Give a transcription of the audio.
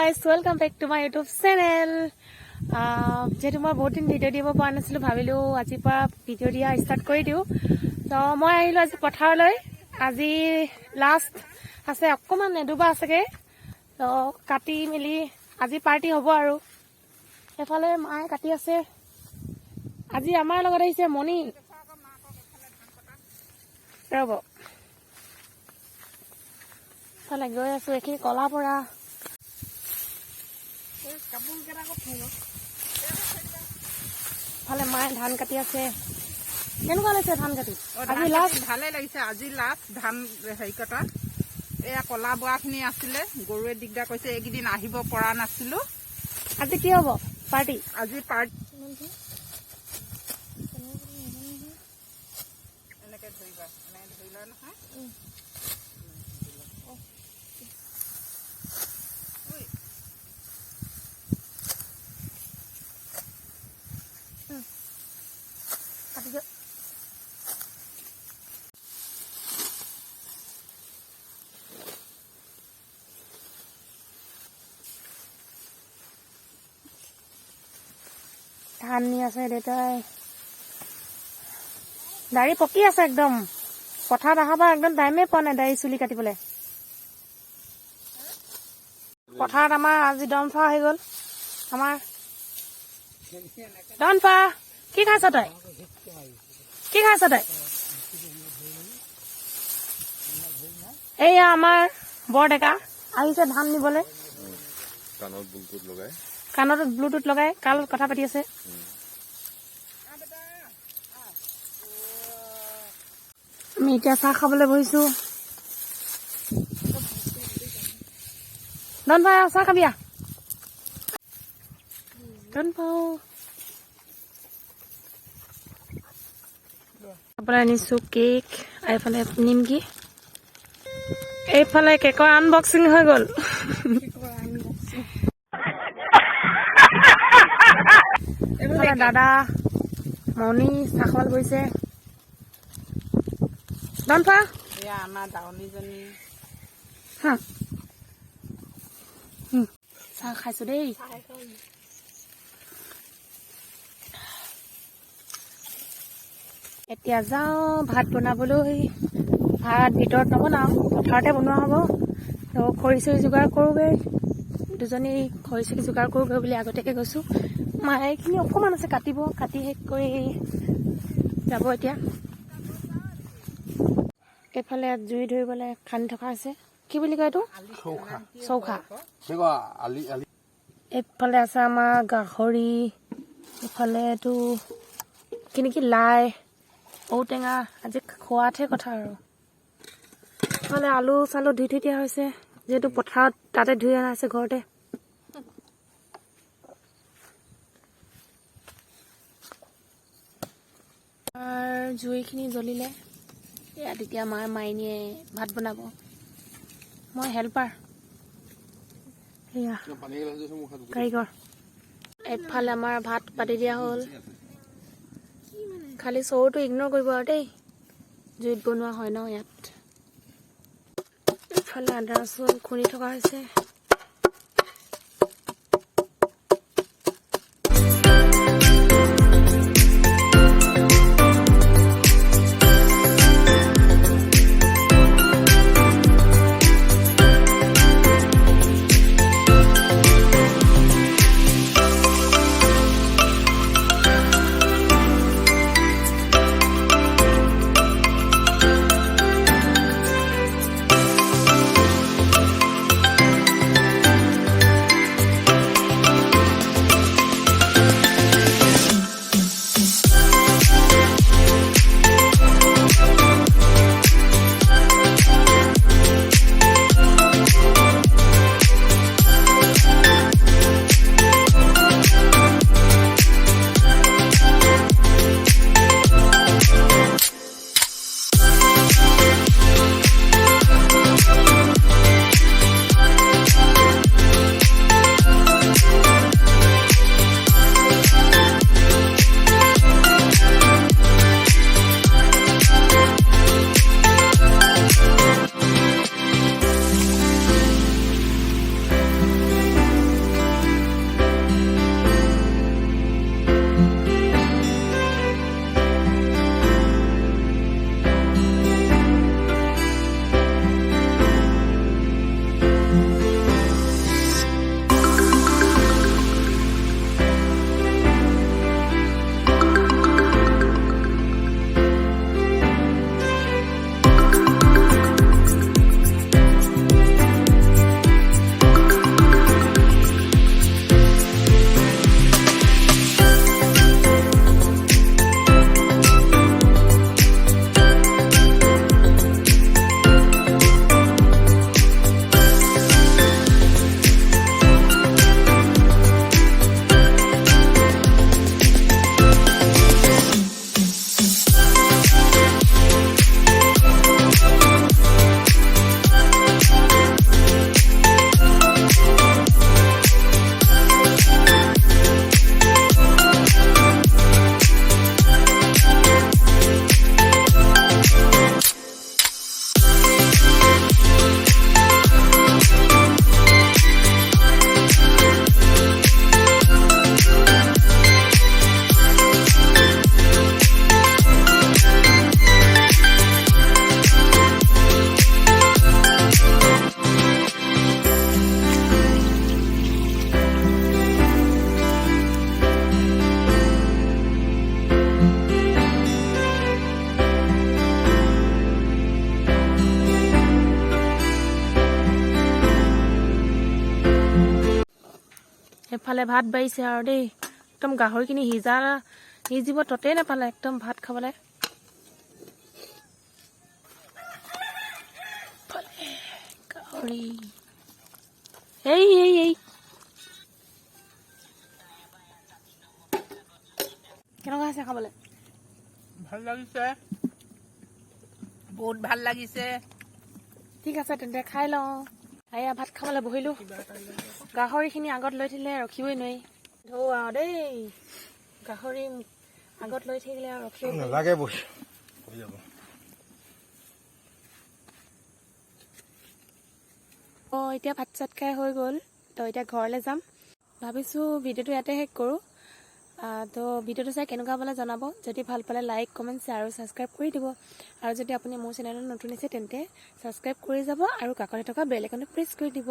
guys, welcome back to my YouTube channel. যেহেতু মই বহুত দিন ভিডিঅ' দিব পৰা নাছিলোঁ ভাবিলোঁ আজিৰ পৰা ভিডিঅ' দিয়া ষ্টাৰ্ট কৰি দিওঁ। তো মই আহিলোঁ আজি পথাৰলৈ। আজি লাষ্ট আছে, অকণমান এডুবা আছেগৈ। তো কাটি মেলি আজি পাৰ্টি হ'ব আৰু এফালে মায়ে কাটি আছে। আজি আমাৰ লগত আহিছে মণি। ৰ'ব ফালে গৈ আছো, এইখিনি কলা পৰা ফালে মায়ে ধান কাটি আছে। কেনেকুৱা লাগিছে ধান কাটি? আজি লাষ্ট ভালে লাগিছে। আজি লাষ্ট ধান হেৰি কটা। এয়া কলা বৰা খিনি আছিলে, গৰুৱে দিগদাৰ কৰিছে, এইকেইদিন আহিব পৰা নাছিলো। আজি কি হ'ব পাৰ্টি? আজি পাৰ্টি এনেকে ধৰিবা, এনেকে ধৰিলা নহয়। ধান নি আছে দেউতাই। দাড়ি পকি আছে একদম। পথাৰত অহাৰ পৰা একদম টাইমে পোৱা নাই দাড়ি চুলি কাটিবলৈ। পথাৰত আমাৰ আজি দমফা হৈ গ'ল। আমাৰ দমফা কি খাইছ তই? কি খাইছ তই? এইয়া আমাৰ বৰ ডেকা আহিছে ধান নিবলৈ। কাণত ব্লুটুথ লগাই কালত কথা পাতি আছে। আমি এতিয়া চাহ খাবলৈ বহিছো। দনপা চাহ খাবি? দনপাও খাবলৈ আনিছো কেক। এইফালে নিমকি, এইফালে কেকৰ আনবক্সিং হৈ গ'ল। দাদা মণি চাহ খাবলৈ গৈছে। দনপা এয়া আমাৰ দাৱনীজনী চাহ খাইছো দেই। এতিয়া যাওঁ ভাত বনাবলৈ। ভাত ভিতৰত নবনাওঁ, পথাৰতে বনোৱা হ'ব। তো খৰি চৰি যোগাৰ কৰোঁগৈ, দুজনী খৰি চৰি যোগাৰ কৰোঁগৈ বুলি আগতীয়াকৈ গৈছোঁ। মায়ে এইখিনি অকণমান আছে কাটিব, কাটি শেষ কৰি যাব এতিয়া। এইফালে জুই ধৰিবলৈ খান্দি থকা আছে। কি বুলি কয় এইটো? চৌখা। এইফালে আছে আমাৰ গাহৰি, এইফালে এইটো কি নেকি লাই, ঔটেঙা। আজি খোৱাতহে কথা আৰু। এইফালে আলু চালু ধুই থৈ দিয়া হৈছে, যিহেতু পথাৰত তাতে ধুই অনা আছে ঘৰতে। জুইখিনি জ্বলিলে ইয়াত এতিয়া মাইনীয়ে ভাত বনাব। মই হেল্পাৰ, সেয়া কাৰিকৰ। এইফালে আমাৰ ভাত পাতি দিয়া হ'ল। খালি চৰুটো ইগন'ৰ কৰিব আৰু দেই, জুইত বনোৱা হয় ন ইয়াত। এইফালে আদা ৰচুন খুন্দি থকা হৈছে। এফালে ভাত বাঢ়িছে আৰু দেই একদম গাহৰিখিনি সিজিব ততেই নাপালে একদম ভাত খাবলৈ গাহৰি এই কেনেকুৱা আছে খাবলৈ ভাল লাগিছে বহুত ভাল লাগিছে ঠিক আছে তেন্তে খাই লওঁ এয়া ভাত খাবলৈ বহিলোঁ গাহৰিখিনি আগত লৈ থাকিলে ৰখিবই নোৱাৰি ধৌ আৰু দেই গাহৰি আগত লৈ থাকিলে আৰু ৰখিব নালাগে বহি যাব এতিয়া ভাত চাত খাই হৈ গ'ল তো এতিয়া ঘৰলৈ যাম ভাবিছোঁ ভিডিঅ'টো ইয়াতে শেষ কৰোঁ তো ভিডিঅ'টো চাই কেনেকুৱা পালে জনাব যদি ভাল পালে লাইক কমেণ্ট শ্বেয়াৰ আৰু ছাবস্ক্ৰাইব কৰি দিব আৰু যদি আপুনি মোৰ চেনেলত নতুন আছে তেন্তে ছাবস্ক্ৰাইব কৰি যাব আৰু কাষতে থকা বেল আইকনটো প্ৰেছ কৰি দিব